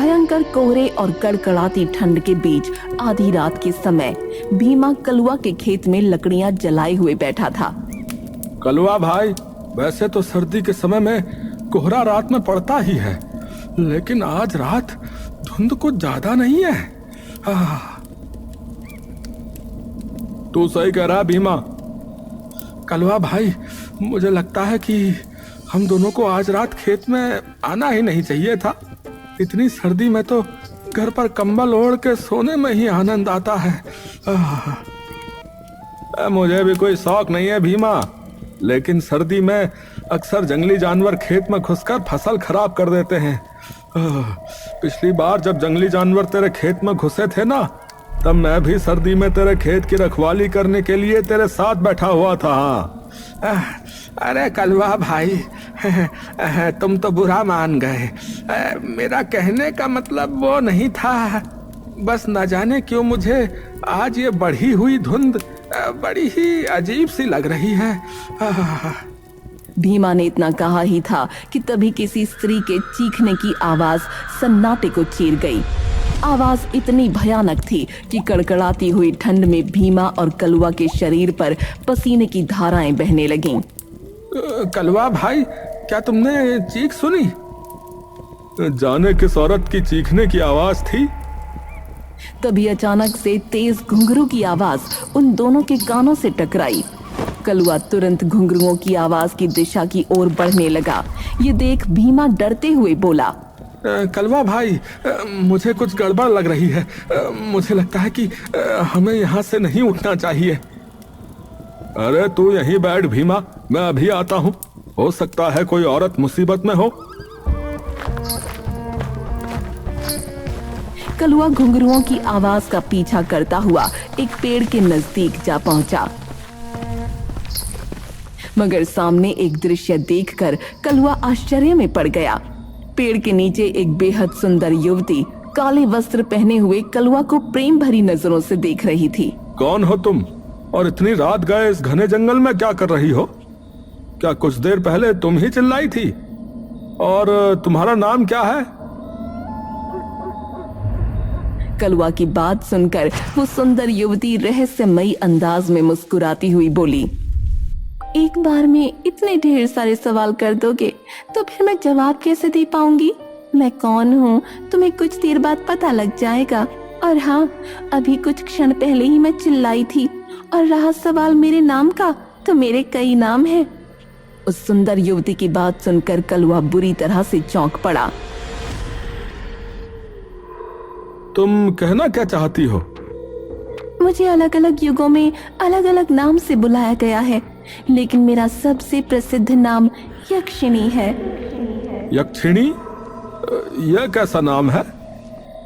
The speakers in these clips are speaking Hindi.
भयंकर कोहरे और कड़कड़ाती ठंड के बीच आधी रात के समय भीमा कलुआ के खेत में लकड़ियां जलाए हुए बैठा था। कलुआ भाई, वैसे तो सर्दी के समय में कोहरा रात में पड़ता ही है, लेकिन आज रात धुंध कुछ ज्यादा नहीं है। तू सही कह रहा भीमा। कलुआ भाई, मुझे लगता है कि हम दोनों को आज रात खेत में आना ही नहीं चाहिए था। इतनी सर्दी में तो घर पर कंबल ओढ़ के सोने में ही आनंद आता है। मुझे भी कोई शौक नहीं है भीमा, लेकिन सर्दी में अक्सर जंगली जानवर खेत में घुसकर फसल खराब कर देते हैं। पिछली बार जब जंगली जानवर तेरे खेत में घुसे थे ना, तब मैं भी सर्दी में तेरे खेत की रखवाली करने के लिए तेरे साथ बैठा हुआ था। अरे कलुआ भाई, तुम तो बुरा मान गए। मेरा कहने का मतलब वो नहीं था। बस न जाने क्यों मुझे आज ये बढ़ी हुई धुंध बड़ी ही अजीब सी लग रही है। भीमा ने इतना कहा ही था कि तभी किसी स्त्री के चीखने की आवाज सन्नाटे को चीर गई। आवाज इतनी भयानक थी कि कड़कड़ाती हुई ठंड में भीमा और कलुआ के शरीर पर पसीने की धाराएं बहने लगीं। कलुआ भाई, क्या तुमने चीख सुनी? जाने किस औरत की चीखने की आवाज थी। तभी अचानक से तेज घुंघरू की आवाज उन दोनों के कानों से टकराई। कलुआ तुरंत घुंघरुओं की आवाज की दिशा की ओर बढ़ने लगा। ये देख भीमा डरते हुए बोला, कलुआ भाई, मुझे कुछ गड़बड़ लग रही है। मुझे लगता है कि हमें यहाँ से नहीं उठना चाहिए। अरे तू यहीं बैठ भीमा, मैं अभी आता हूँ। हो सकता है कोई औरत मुसीबत में हो। कलुआ घुंघरुओं की आवाज का पीछा करता हुआ एक पेड़ के नजदीक जा पहुंचा, मगर सामने एक दृश्य देखकर कलुआ आश्चर्य में पड़ गया। पेड़ के नीचे एक बेहद सुंदर युवती काले वस्त्र पहने हुए कलुआ को प्रेम भरी नजरों से देख रही थी। कौन हो तुम, और इतनी रात गए इस घने जंगल में क्या कर रही हो? क्या कुछ देर पहले तुम ही चिल्लाई थी? और तुम्हारा नाम क्या है? कलुआ की बात सुनकर वो सुंदर युवती रहस्यमयी अंदाज में मुस्कुराती हुई बोली, एक बार में इतने ढेर सारे सवाल कर दोगे तो फिर मैं जवाब कैसे दे पाऊंगी? मैं कौन हूँ तुम्हें कुछ देर बाद पता लग जाएगा। और हाँ, अभी कुछ क्षण पहले ही मैं चिल्लाई थी, और रहा सवाल मेरे नाम का, तो मेरे कई नाम हैं। उस सुंदर युवती की बात सुनकर कलुआ बुरी तरह से चौंक पड़ा। तुम कहना क्या चाहती हो? मुझे अलग अलग युगों में अलग अलग नाम से बुलाया गया है, लेकिन मेरा सबसे प्रसिद्ध नाम यक्षिणी है। यक्षिणी? यह कैसा नाम है?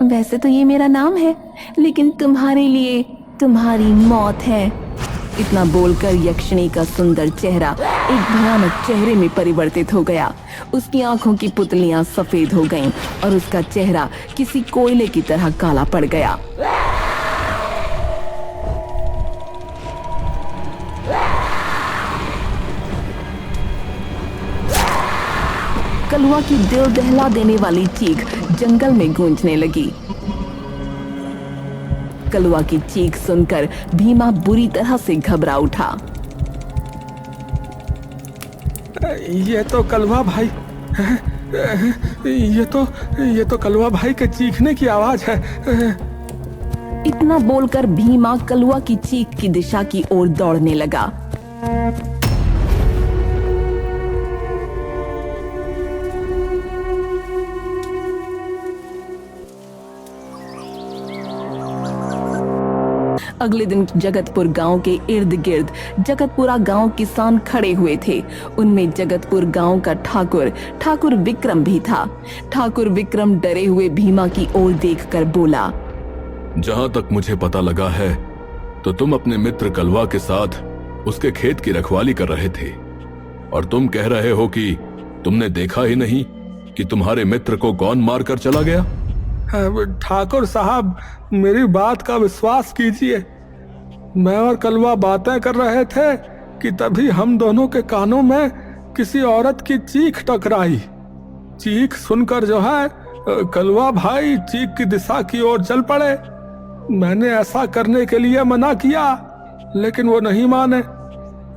वैसे तो ये मेरा नाम है, लेकिन तुम्हारे लिए तुम्हारी मौत है। इतना बोलकर यक्षिणी का सुंदर चेहरा एक भयानक चेहरे में परिवर्तित हो गया। उसकी आंखों की पुतलियां सफेद हो गईं और उसका चेहरा किसी कोयले की तरह काला पड़ गया। कलुआ की दिल दहला देने वाली चीख जंगल में गूंजने लगी। कलुआ की चीख सुनकर भीमा बुरी तरह से घबरा उठा। ये तो कलुआ भाई, ये तो कलुआ भाई के चीखने की आवाज है। इतना बोलकर भीमा कलुआ की चीख की दिशा की ओर दौड़ने लगा। अगले दिन जगतपुर गांव के इर्द गिर्द जगतपुरा गांव किसान खड़े हुए थे। उनमें जगतपुर गांव का ठाकुर विक्रम भी था। ठाकुर विक्रम डरे हुए भीमा की ओर देखकर बोला, जहां तक मुझे पता लगा है तो तुम अपने मित्र कलवा के साथ उसके खेत की रखवाली कर रहे थे, और तुम कह रहे हो कि तुमने देखा ही नहीं कि तुम्हारे मित्र को कौन मार कर चला गया। ठाकुर साहब, मेरी बात का विश्वास कीजिए। मैं और कलवा बातें कर रहे थे कि तभी हम दोनों के कानों में किसी औरत की चीख टकराई। चीख सुनकर जो है कलवा भाई चीख की दिशा की ओर चल पड़े। मैंने ऐसा करने के लिए मना किया, लेकिन वो नहीं माने,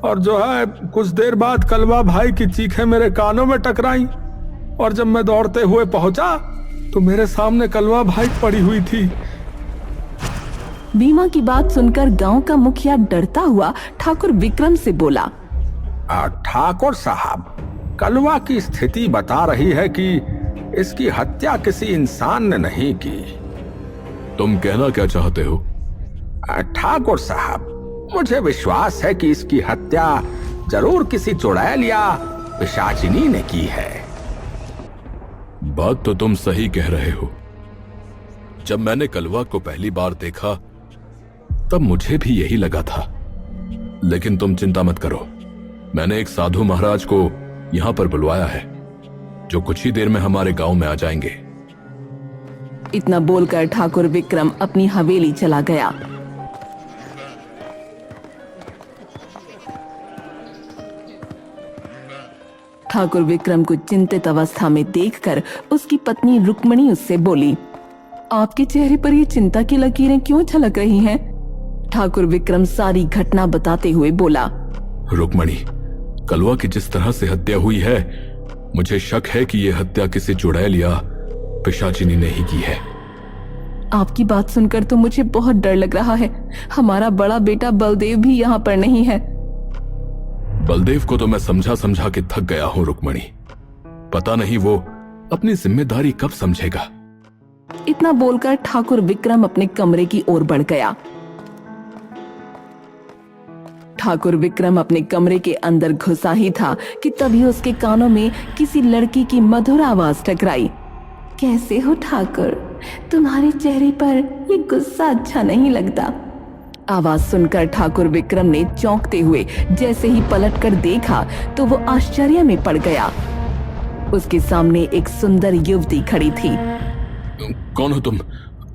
और जो है कुछ देर बाद कलवा भाई की चीखें मेरे कानों में टकराई, और जब मैं दौड़ते हुए पहुंचा तो मेरे सामने कलवा भाई पड़ी हुई थी। भीमा की बात सुनकर गांव का मुखिया डरता हुआ ठाकुर विक्रम से बोला, ठाकुर साहब, कलवा की स्थिति बता रही है कि इसकी हत्या किसी इंसान ने नहीं की। तुम कहना क्या चाहते हो? ठाकुर साहब, मुझे विश्वास है कि इसकी हत्या जरूर किसी चुड़ैल या पिशाचिनी ने की है। बात तो तुम सही कह रहे हो। जब मैंने कलवा को पहली बार देखा तब मुझे भी यही लगा था, लेकिन तुम चिंता मत करो, मैंने एक साधु महाराज को यहां पर बुलवाया है, जो कुछ ही देर में हमारे गांव में आ जाएंगे। इतना बोलकर ठाकुर विक्रम अपनी हवेली चला गया। ठाकुर विक्रम को चिंतित अवस्था में देखकर उसकी पत्नी रुक्मणी उससे बोली, आपके चेहरे पर ये चिंता की लकीरें क्यों झलक रही हैं? ठाकुर विक्रम सारी घटना बताते हुए बोला, रुक्मणी, कलवा की जिस तरह से हत्या हुई है, मुझे शक है कि यह हत्या किसी चुड़ैल या पिशाचिनी ने ही की है। आपकी बात सुनकर तो मुझे बहुत डर लग रहा है। हमारा बड़ा बेटा बलदेव भी यहाँ पर नहीं है। बलदेव को तो मैं समझा समझा के थक गया हूं रुक्मणी, पता नहीं वो अपनी जिम्मेदारी कब समझेगा। इतना बोलकर ठाकुर विक्रम अपने कमरे की ओर बढ़ गया। ठाकुर विक्रम अपने कमरे के अंदर घुसा ही था कि तभी उसके कानों में किसी लड़की की मधुर आवाज टकराई। कैसे हो ठाकुर? तुम्हारे चेहरे पर ये गुस्सा अच्छा नहीं लगता। आवाज सुनकर ठाकुर विक्रम ने चौंकते हुए जैसे ही पलटकर देखा तो वो आश्चर्य में पड़ गया। उसके सामने एक सुंदर युवती खड़ी थी। कौन हो तुम,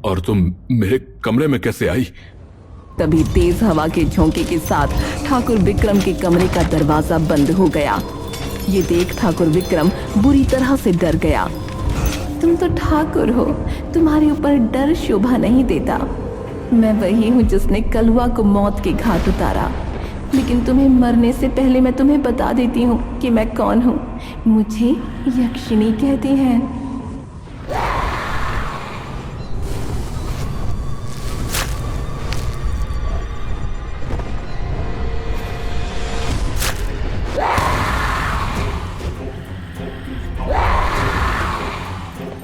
और तुम मेरे कमरे में कैसे आई? तभी तेज हवा के झोंके के साथ ठाकुर विक्रम के कमरे का दरवाजा बंद हो गया। ये देख ठाकुर विक्रम बुरी तरह से डर गया। तुम तो ठाकुर हो, तुम्हारे ऊपर डर शोभा नहीं देता। मैं वही हूँ जिसने कलवा को मौत के घाट उतारा, लेकिन तुम्हें मरने से पहले मैं तुम्हें बता देती हूँ कि मैं कौन हूँ। मुझे यक्षिणी कहते हैं।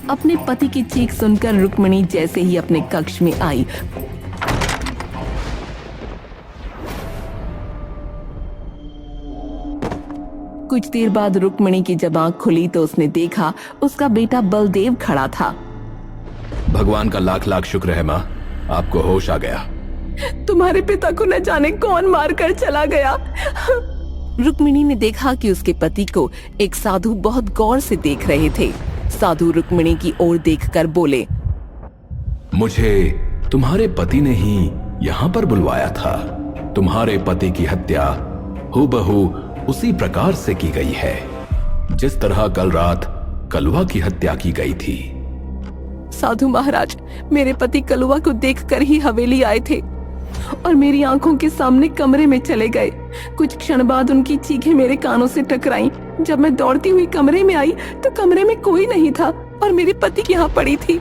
अपने पति की चीख सुनकर रुक्मणी जैसे ही अपने कक्ष में आई, कुछ देर बाद रुक्मणी की जब आंख खुली तो उसने देखा उसका बेटा बलदेव खड़ा था। भगवान का लाख लाख शुक्र है माँ, आपको होश आ गया। तुम्हारे पिता को न जाने कौन मार कर चला गया। रुक्मिणी ने देखा कि उसके पति को एक साधु बहुत गौर से देख रहे थे। साधु रुक्मिणी की ओर देखकर बोले, मुझे तुम्हारे पति ने ही यहाँ पर बुलवाया था। तुम्हारे पति की हत्या हूबहू उसी प्रकार से की गई है जिस तरह कल रात कलवा की हत्या की गई थी। साधु महाराज, मेरे पति कलवा को देखकर ही हवेली आए थे और मेरी आंखों के सामने कमरे में चले गए। कुछ क्षण बाद उनकी चीखें मेरे कानों से टकराईं। जब मैं दौड़ती हुई कमरे में आई तो कमरे में कोई नहीं था और मेरी पति यहाँ पड़ी थी।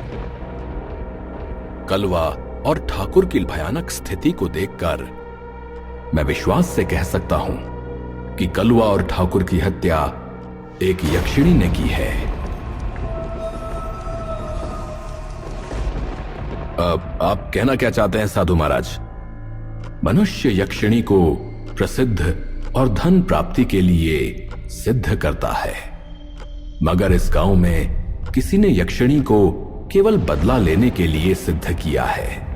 कलवा और ठाकुर की भयानक स्थिति को देखकर मैं विश्वास से कह सकता हूं कि कलवा और ठाकुर की हत्या एक यक्षिणी ने की है। आप कहना क्या चाहते हैं साधु महाराज? मनुष्य यक्षिणी को प्रसिद्ध और धन प्राप्ति के लिए सिद्ध करता है, मगर इस गांव में किसी ने यक्षिणी को केवल बदला लेने के लिए सिद्ध किया है,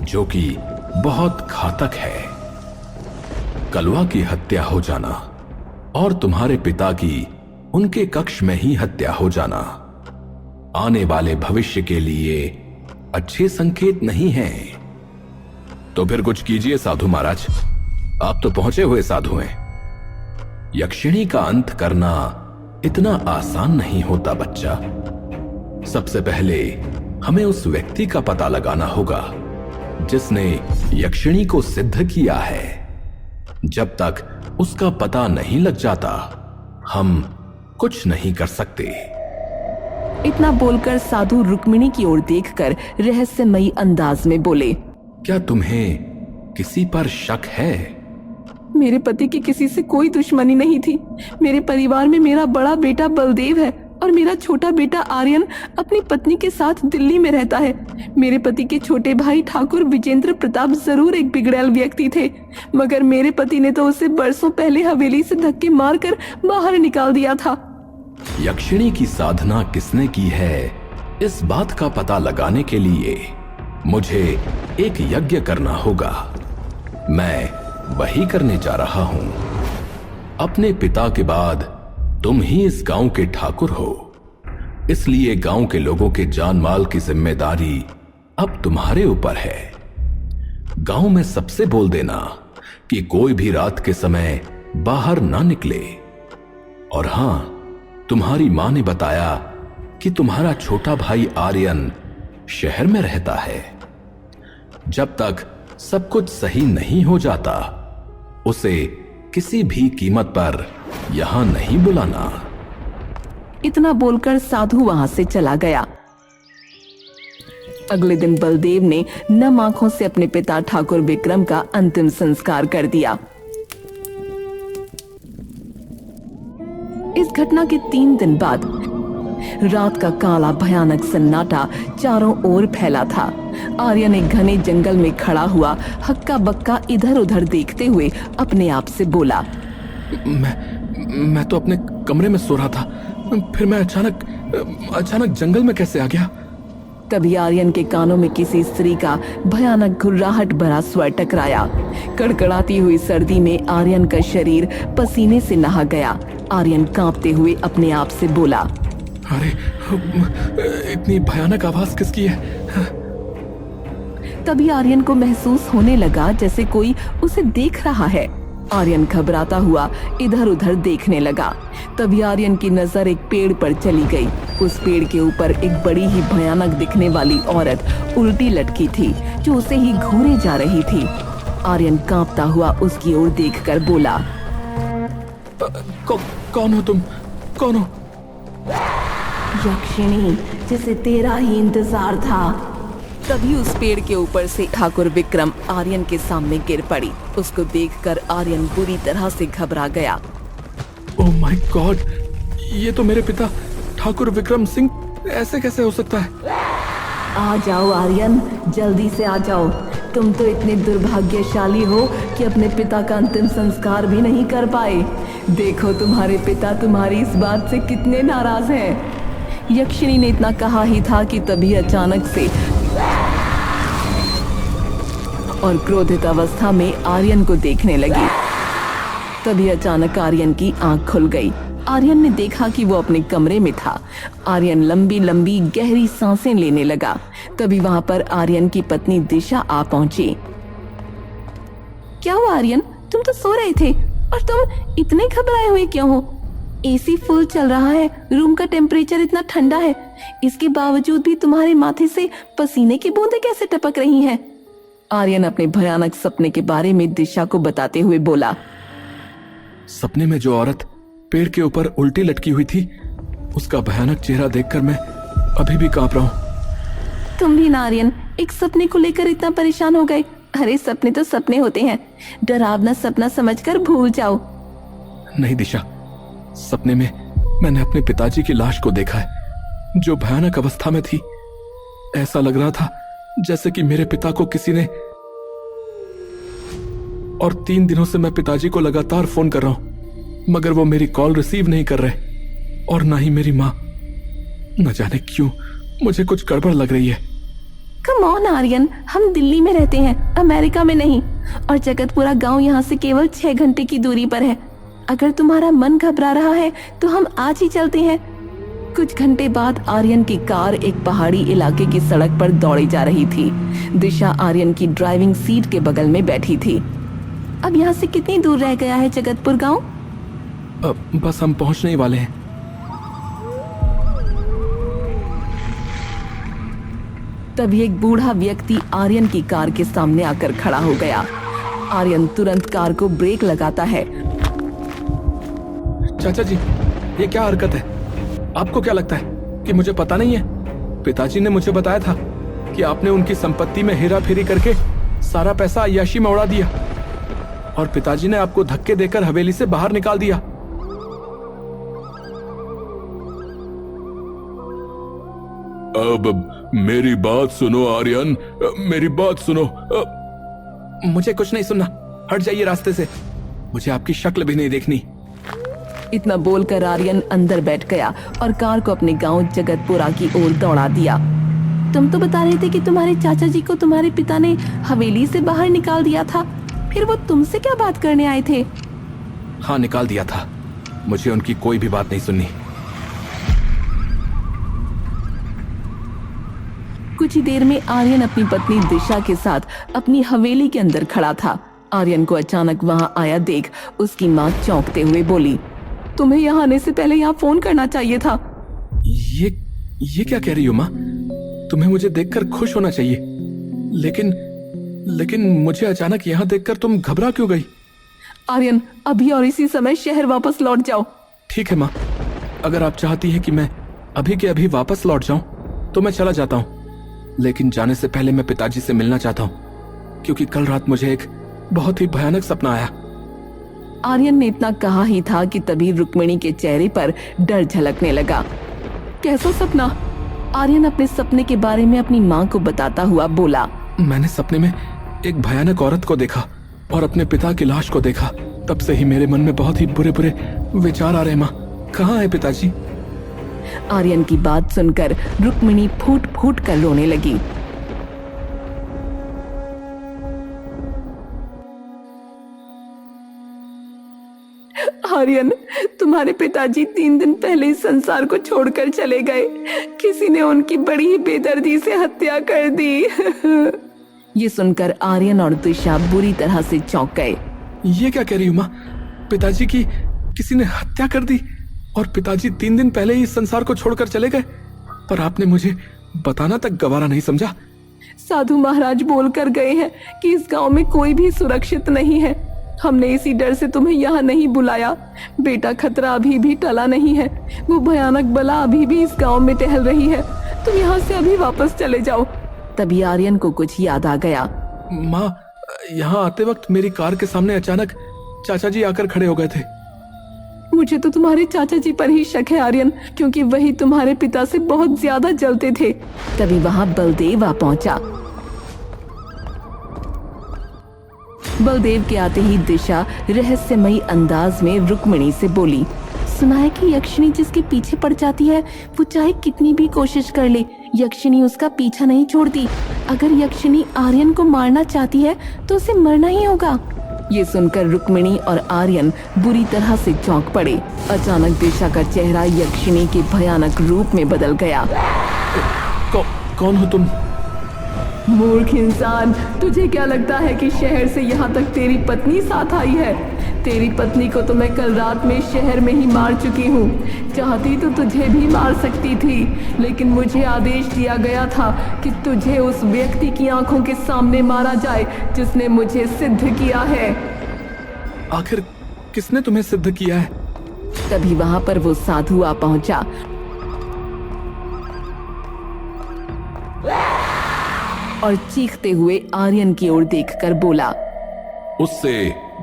जो कि बहुत घातक है। कलवा की हत्या हो जाना और तुम्हारे पिता की उनके कक्ष में ही हत्या हो जाना आने वाले भविष्य के लिए अच्छे संकेत नहीं है। तो फिर कुछ कीजिए साधु महाराज, आप तो पहुंचे हुए साधु हैं। यक्षिणी का अंत करना इतना आसान नहीं होता बच्चा। सबसे पहले हमें उस व्यक्ति का पता लगाना होगा जिसने यक्षिणी को सिद्ध किया है। जब तक उसका पता नहीं लग जाता हम कुछ नहीं कर सकते। इतना बोलकर साधु रुक्मिणी की ओर देखकर रहस्यमयी अंदाज में बोले, क्या तुम्हें किसी पर शक है? मेरे पति की किसी से कोई दुश्मनी नहीं थी। मेरे परिवार में मेरा बड़ा बेटा बलदेव है और मेरा छोटा बेटा आर्यन अपनी पत्नी के साथ दिल्ली में रहता है। मेरे पति के छोटे भाई ठाकुर विजेंद्र प्रताप जरूर एक बिगड़ैल व्यक्ति थे, मगर मेरे पति ने तो उसे बरसों पहले हवेली से धक्के मारकर बाहर निकाल दिया था। यक्षिणी की साधना किसने की है, इस बात का पता लगाने के लिए मुझे एक यज्ञ करना होगा। मैं वही करने जा रहा हूं। अपने पिता के बाद तुम ही इस गांव के ठाकुर हो, इसलिए गांव के लोगों के जान माल की जिम्मेदारी अब तुम्हारे ऊपर है। गांव में सबसे बोल देना कि कोई भी रात के समय बाहर ना निकले। और हां, तुम्हारी मां ने बताया कि तुम्हारा छोटा भाई आर्यन शहर में रहता है। जब तक सब कुछ सही नहीं हो जाता उसे किसी भी कीमत पर यहां नहीं बुलाना। इतना बोलकर साधु वहां से चला गया। अगले दिन बलदेव ने नम आंखों से अपने पिता ठाकुर विक्रम का अंतिम संस्कार कर दिया। इस घटना के 3 दिन बाद रात का काला भयानक सन्नाटा चारों ओर फैला था। आर्यन एक घने जंगल में खड़ा हुआ हक्का बक्का इधर उधर देखते हुए अपने आप से बोला, मैं तो अपने कमरे में सो रहा था, फिर मैं अचानक जंगल में कैसे आ गया? तभी आर्यन के कानों में किसी स्त्री का भयानक घुर्राहट भरा स्वर टकराया। कड़कड़ाती हुई सर्दी में आर्यन का शरीर पसीने से नहा गया। आर्यन कांपते हुए अपने आप से बोला, अरे इतनी भयानक आवाज किसकी है? तभी आर्यन को महसूस होने लगा जैसे कोई उसे देख रहा है। आर्यन घबराता हुआ इधर उधर देखने लगा। तभी आर्यन की नजर एक पेड़ पर चली गई। उस पेड़ के ऊपर एक बड़ी ही भयानक दिखने वाली औरत उल्टी लटकी थी जो उसे ही घूरे जा रही थी। आर्यन कांपता हुआ उसकी ओर देखकर बोला, कौन हो तुम? कौन हो? यक्षिणी, जिसे तेरा ही इंतजार था। तभी उस पेड़ के ऊपर से ठाकुर विक्रम आर्यन के सामने गिर पड़ी। उसको देखकर आर्यन बुरी तरह से घबरा गया। ओह माय गॉड, ये तो मेरे पिता ठाकुर विक्रम सिंह, ऐसे कैसे हो सकता है? आ जाओ आर्यन, जल्दी से आ जाओ। तुम तो इतने दुर्भाग्यशाली हो कि अपने पिता का अंतिम संस्कार भी नहीं कर पाए। देखो तुम्हारे पिता तुम्हारी इस बात से कितने नाराज हैं। यक्षिणी ने इतना कहा ही था कि तभी अचानक से और क्रोधित अवस्था में आर्यन को देखने लगी। तभी अचानक आर्यन की आंख खुल गई। आर्यन ने देखा कि वो अपने कमरे में था। आर्यन लंबी लंबी गहरी सांसें लेने लगा। तभी वहां पर आर्यन की पत्नी दिशा आ पहुंची। क्या हुआ आर्यन, तुम तो सो रहे थे और तुम इतने घबराए हुए क्यों हो? एसी फुल चल रहा है, रूम का टेम्परेचर इतना ठंडा है, इसके बावजूद भी तुम्हारे माथे से पसीने की बूंदें कैसे टपक रही हैं? आर्यन अपने भयानक सपने के बारे में दिशा को बताते हुए बोला, सपने में जो औरत पेड़ के ऊपर उल्टी लटकी हुई थी, उसका भयानक चेहरा देखकर मैं अभी भी कांप रहा हूं। तुम भी ना आर्यन एक सपने को लेकर इतना परेशान हो गए? अरे सपने तो सपने होते हैं, डरावना सपना समझकर भूल जाओ। नहीं दिशा, सपने में मैंने अपने पिताजी की लाश को देखा है जो भयानक अवस्था में थी। ऐसा लग रहा था जैसे कि मेरे पिता को किसी ने, और 3 दिनों से मैं पिताजी को लगातार फोन कर रहा हूं मगर वो मेरी कॉल रिसीव नहीं कर रहे, और ना ही मेरी मां। न जाने क्यों मुझे कुछ गड़बड़ लग रही है। कम ऑन आर्यन, हम दिल्ली में रहते हैं, अमेरिका में नहीं, और जगतपुरा गांव यहाँ से केवल 6 घंटे की दूरी पर है। अगर तुम्हारा मन घबरा रहा है तो हम आज ही चलते हैं। कुछ घंटे बाद आर्यन की कार एक पहाड़ी इलाके की सड़क पर दौड़ी जा रही थी। दिशा आर्यन की ड्राइविंग सीट के बगल में बैठी थी। अब यहाँ से कितनी दूर रह गया है जगतपुर गांव? बस हम पहुंचने ही वाले हैं। तभी एक बूढ़ा व्यक्ति आर्यन की कार के सामने आकर खड़ा हो गया। आर्यन तुरंत कार को ब्रेक लगाता है। चाचा जी, ये क्या हरकत है? आपको क्या लगता है कि मुझे पता नहीं है? पिताजी ने मुझे बताया था कि आपने उनकी संपत्ति में हेरा फेरी करके सारा पैसा अय्याशी में उड़ा दिया और पिताजी ने आपको धक्के देकर हवेली से बाहर निकाल दिया। अब मेरी बात सुनो आर्यन, मेरी बात सुनो। मुझे कुछ नहीं सुनना, हट जाइए रास्ते से, मुझे आपकी शक्ल भी नहीं देखनी। इतना बोलकर आर्यन अंदर बैठ गया और कार को अपने गांव जगतपुरा की ओर दौड़ा दिया। तुम तो बता रहे थे कि तुम्हारे चाचा जी को तुम्हारे पिता ने हवेली से बाहर निकाल दिया था, फिर वो तुमसे क्या बात करने आए थे? हाँ, निकाल दिया था। मुझे उनकी कोई भी बात नहीं सुननी। कुछ ही देर में आर्यन अपनी पत्नी दिशा के साथ अपनी हवेली के अंदर खड़ा था। आर्यन को अचानक वहां आया देख उसकी माँ चौंकते हुए बोली, तुम्हें यहाँ आने से पहले यहाँ फोन करना चाहिए था। ये क्या कह रही हो माँ? तुम्हें मुझे देखकर खुश होना चाहिए, लेकिन मुझे अचानक यहाँ देखकर तुम घबरा क्यों गई? आर्यन, अभी और इसी समय शहर वापस लौट जाओ। ठीक है माँ, अगर आप चाहती हैं कि मैं अभी के अभी वापस लौट जाऊं तो मैं चला जाता हूँ, लेकिन जाने से पहले मैं पिताजी से मिलना चाहता हूँ, क्योंकि कल रात मुझे एक बहुत ही भयानक सपना आया। आर्यन ने इतना कहा ही था कि तभी रुक्मिणी के चेहरे पर डर झलकने लगा। कैसा सपना? आर्यन अपने सपने के बारे में अपनी माँ को बताता हुआ बोला, मैंने सपने में एक भयानक औरत को देखा और अपने पिता की लाश को देखा। तब से ही मेरे मन में बहुत ही बुरे बुरे विचार आ रहे हैं। माँ, कहाँ है पिताजी? आर्यन की बात सुनकर रुक्मिणी फूट फूट कर रोने लगी। आर्यन, तुम्हारे पिताजी 3 दिन पहले इस संसार को छोड़कर चले गए। किसी ने उनकी बड़ी ही बेदर्दी से हत्या कर दी। ये सुनकर आर्यन और दिशा बुरी तरह से चौंक गए। ये क्या कह रही हो माँ? पिताजी की किसी ने हत्या कर दी और पिताजी 3 दिन पहले ही इस संसार को छोड़कर चले गए, पर आपने मुझे बताना तक गवारा नहीं समझा। साधु महाराज बोलकर गए हैं कि इस गांव में कोई भी सुरक्षित नहीं है। हमने इसी डर से तुम्हें यहाँ नहीं बुलाया। बेटा, खतरा अभी भी टला नहीं है। वो भयानक बला अभी भी इस गांव में टहल रही है। तुम यहाँ से अभी वापस चले जाओ। तभी आर्यन को कुछ याद आ गया। माँ, यहाँ आते वक्त मेरी कार के सामने अचानक चाचा जी आकर खड़े हो गए थे। मुझे तो तुम्हारे चाचा जी पर ही शक है आर्यन, क्योंकि वही तुम्हारे पिता से बहुत ज्यादा जलते थे। तभी वहां बलदेव आ पहुंचा। बलदेव के आते ही दिशा रहस्यमयी अंदाज में रुक्मिणी से बोली, सुना है कि यक्षिणी जिसके पीछे पड़ जाती है वो चाहे कितनी भी कोशिश कर ले, यक्षिणी उसका पीछा नहीं छोड़ती। अगर यक्षिणी आर्यन को मारना चाहती है तो उसे मरना ही होगा। ये सुनकर रुक्मिणी और आर्यन बुरी तरह से चौंक पड़े। अचानक दिशा का चेहरा यक्षिणी के भयानक रूप में बदल गया। कौन हो तुम? मूर्ख इंसान, तुझे क्या लगता है कि शहर से यहाँ तक तेरी पत्नी साथ आई है? तेरी पत्नी को तो मैं कल रात में शहर में ही मार चुकी हूँ। चाहती तो तुझे भी मार सकती थी, लेकिन मुझे आदेश दिया गया था कि तुझे उस व्यक्ति की आंखों के सामने मारा जाए जिसने मुझे सिद्ध किया है। आखिर किसने तुम्हें सिद्ध किया है? तभी वहां पर वो साधु आ पहुंचा। और चीखते हुए आर्यन की ओर देखकर बोला, उससे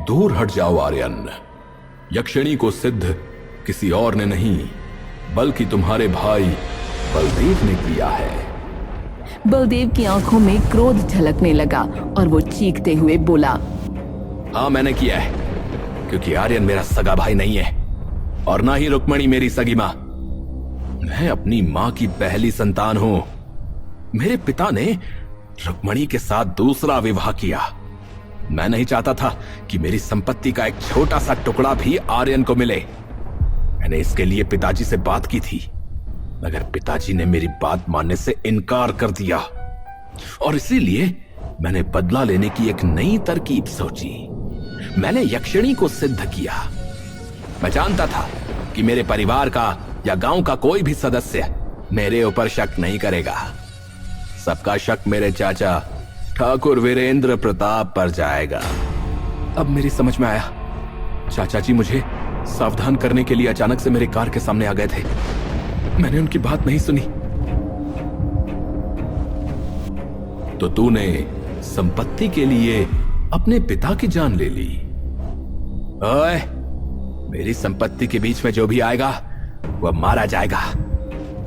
दूर हट जाओ आर्यन। यक्षिणी को सिद्ध किसी और ने नहीं बल्कि तुम्हारे भाई बलदेव ने किया है। बलदेव की आंखों में क्रोध झलकने लगा और वो चीखते हुए बोला, हाँ, मैंने किया है, क्योंकि आर्यन मेरा सगा भाई नहीं है और ना ही रुक्मिणी मेरी सगी माँ। मैं अपनी माँ की पहली संतान हूं। मेरे पिता ने रुक्मिणी के साथ दूसरा विवाह किया। मैं नहीं चाहता था कि मेरी संपत्ति का एक छोटा सा टुकड़ा भी आर्यन को मिले। मैंने इसके लिए पिताजी से बात की थी, मगर पिताजी ने मेरी बात मानने से इनकार कर दिया और इसीलिए मैंने बदला लेने की एक नई तरकीब सोची। मैंने यक्षिणी को सिद्ध किया। मैं जानता था कि मेरे परिवार का या गांव का कोई भी सदस्य मेरे ऊपर शक नहीं करेगा। सबका शक मेरे चाचा ठाकुर वीरेंद्र प्रताप पर जाएगा। अब मेरी समझ में आया, चाचा जी मुझे सावधान करने के लिए अचानक से मेरे कार के सामने आ गए थे। मैंने उनकी बात नहीं सुनी। तो तूने संपत्ति के लिए अपने पिता की जान ले ली। ओए, मेरी संपत्ति के बीच में जो भी आएगा वह मारा जाएगा।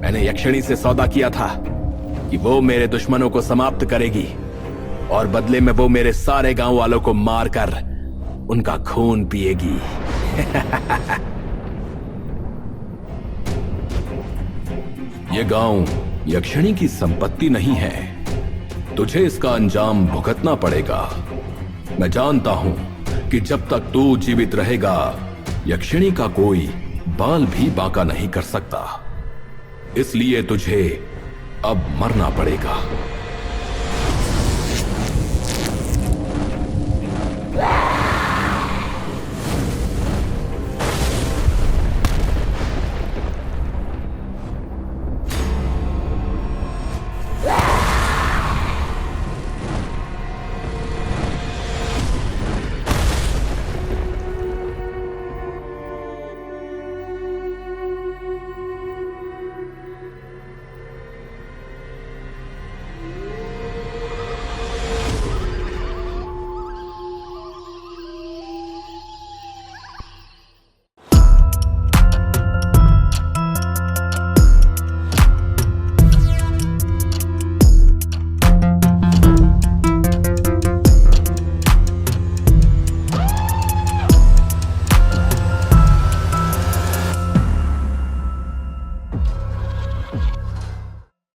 मैंने यक्षिणी से सौदा किया था कि वो मेरे दुश्मनों को समाप्त करेगी और बदले में वो मेरे सारे गांव वालों को मारकर उनका खून पिएगी। ये गांव यक्षिणी की संपत्ति नहीं है, तुझे इसका अंजाम भुगतना पड़ेगा। मैं जानता हूं कि जब तक तू जीवित रहेगा यक्षिणी का कोई बाल भी बांका नहीं कर सकता, इसलिए तुझे अब मरना पड़ेगा।